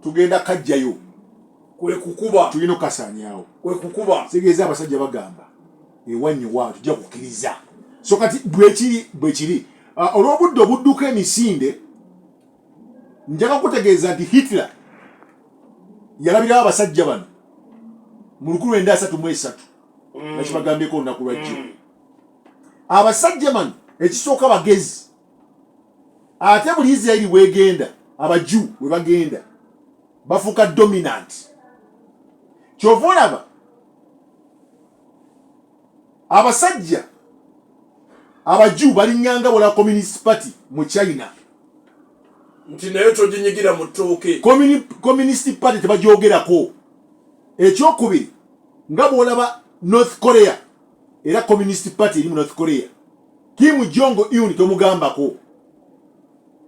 tugenda kajjayo kwe kukuba tulina okasaanyawo kwe kukuba sigeza abasajja bagamba ewannyo waawo tujja kukkiriza so kati bwe kiri olw'obudde obudduka emisinde njaga kutegeeza nti Hitler yalabirawo abasajja bano mu 1933 nakibagambyeko olunaku lwajjo abasajja bano ekisooka bagezi ate buli Isirayiri bwegenda abaju bwe bagenda bafuuka dominant kyova olaba abasajja abaju balinyanga bula Communist Party mu China nti nayo toginyigira mu ttooke Communist Party tebagyogerako ekyokubiri nga bwolaba North Korea era Communist Party eri mu North Korea Kim Jong-un tomugambako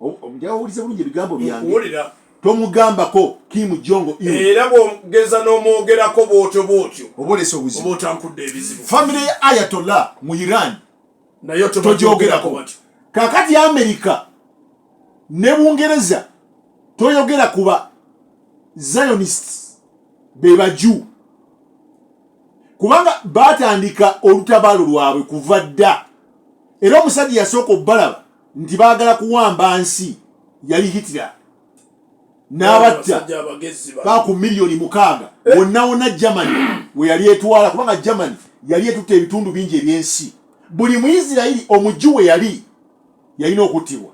omujawulize bulungi ebigambo byange tomugambako Kim Jong-un era bwogeza n'omwogerako bwotyo obolesa obuzibu oba otankudde ebizibu family ya Ayatollah mu Iran nayo togyogerako kakati Amerika ne Bungereza toyogera kuba Zionists be baju kubanga batandika olutabaalo lwabwe kuva dda era omusajja yasooka obbalaba nti baagala kuwamba nsi yali Hitler n'abatta baku milioni 6 wonna Germany we yali etwala kubanga Germany yali etutte ebitundu bingi ebyensi buli Muisirayiri omuju we yalina okuttibwa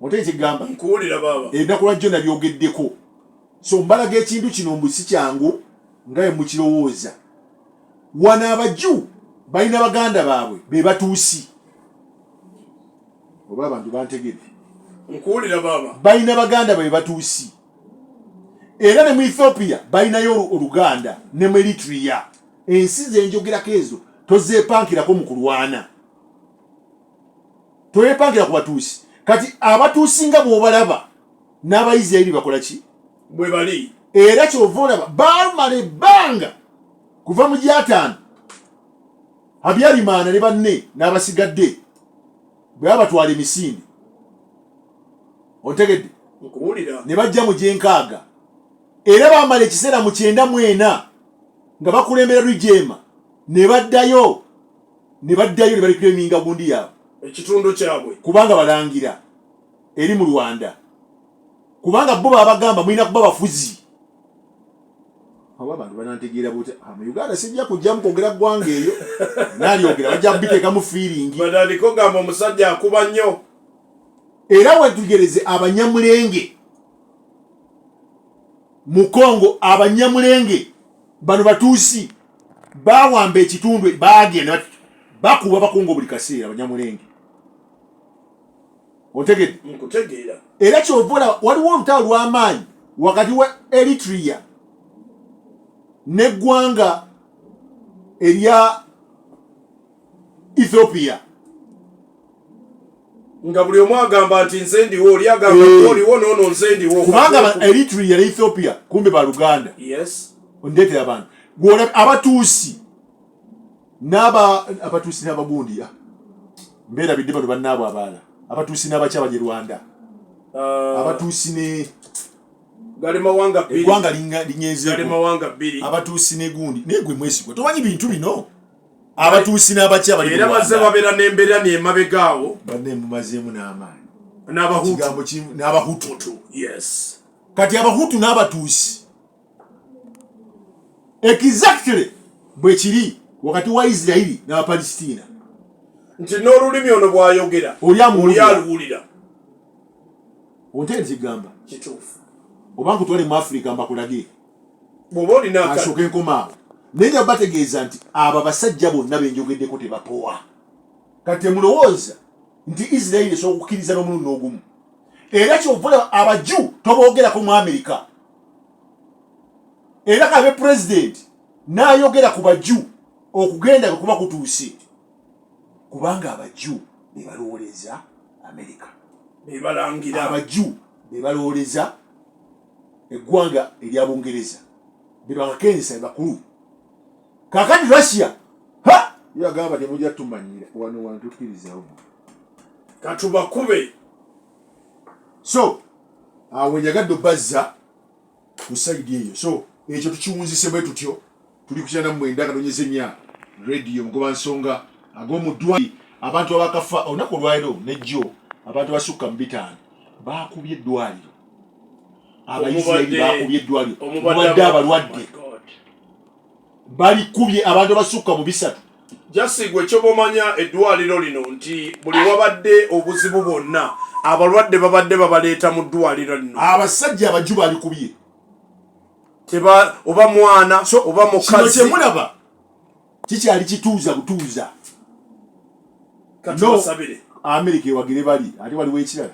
otekigamba nkuwulira baba ennaku lwajjo nabyogeddeko so mbalaga ekintu kino mbusi kyangu nga mukirowooza wana abaju balina baganda baabwe be batuusi oba abantu bantegedde nkuwulira baba balina baganda baabwe batuusi era ne mu Ethiopia balinayo Oluganda ne mu Eritrea ensi zenjogerako ezo tozeepankirako mu kulwana toyepankira ku batuusi kati abatuusi nga bw'obalaba n'Abayisirayiri bakola ki bwe bali era kyova olaba bamala ebbanga kuva mu gy'ataano Habyarimana ne banne n'abasigadde bwe babatwala emisinde otegedde nkuwulira ne bajja mu gy'enkaaga era bamala ekiseera mu 94 nga bakulembera Rwigema ne baddayo ne bali kuleminga gundi yaabwe ekitundu kyabwe kubanga balangira eri mu Rwanda kubanga bo babagamba mulina kuba bafuzi abo abantu banantegeera bote mu Uganda sijja kujja mukogera ggwanga eyo nalyogera bajja kubiteeka mu feeling badaliko gamba omusajja akuba nnyo era wetugereze abanyamulenge mu Kongo abanyamulenge bano batuusi bawamba ekitundu bagenda bakuba bakungo buli kaseera abanyamulenge otegedde nkutegeera era kyovola waliwo olutalo lw'amaanyi wakati wa Eritrea neggwanga erya Ethiopia nga buli omu agamba nti nze ndiwo oli agamba oliwo noono nze ndiwo kubanga Eritrea ne Ethiopia kumbe ba Luganda yes ondeetera abantu gwolaba abatuusi abatuusi n'abagundi mbeerabidde bano bannaabo abaala abatuusi n'abakya bali Rwanda abatuusi ne galimawanga bbiri eggwanga linyenzeeko galimawanga bbiri abatuusi ne gundi naye gwe mwesigwa tomanyi bintu bino abatuusi n'abakya bali era bazze babeera n'embeera n'emabegaawo banne mumazeemu n'amaanyi n'abahutu yes kati abahutu n'abatuusi exactly bwe kiri wakati wa Isirayiri n'Abapalestina nti n'olulimi ono bw'ayogera oli aluwulira ontende kigamba kituufu oba nkutwale mu Afrika mbakulage bw'oba olina asooka enkomaawo naye nga bategeeza nti abo abasajja bonna benjogeddeko tebapowa kati temulowooza nti Isirayiri esobola okukkiriza n'omulundi n'ogumu era kyova abaju toboogerako mu Amerika era kabe pulezidenti n'ayogera ku baju okugenda kuba kutuuse kubanga abaju be balowooleza Amerika be balangira abaju be balowooleza eggwanga erya Bungereza be bakakensa bakulu kakati Russia yagamba temujja tumanyira wano wantukirizawo katubakube so awo nyagadde bazza ku sayidi eyo so ekyo tukiwunzise bwe tutyo tuli ku 94.4 radio mugoba nsonga Agomuddwaniro abantu abakafa olunaku olwaliro nejjo abantu basukka mu 5 baakubye eddwaliro abayisirayiri baakubye eddwaliro omubadde abalwadde balikubye abantu basukka mu 3 jasigwe kyobomanya eddwaliro lino nti buli wabadde obuzibu bwonna abalwadde babadde babaleeta mu ddwaliro lino abasajja abajju balikubye oba mwana oba mukazi kino kyemulaba kikyali kituuza butuuza kati basabire Amerika ewagire bali ate waliwo ekirala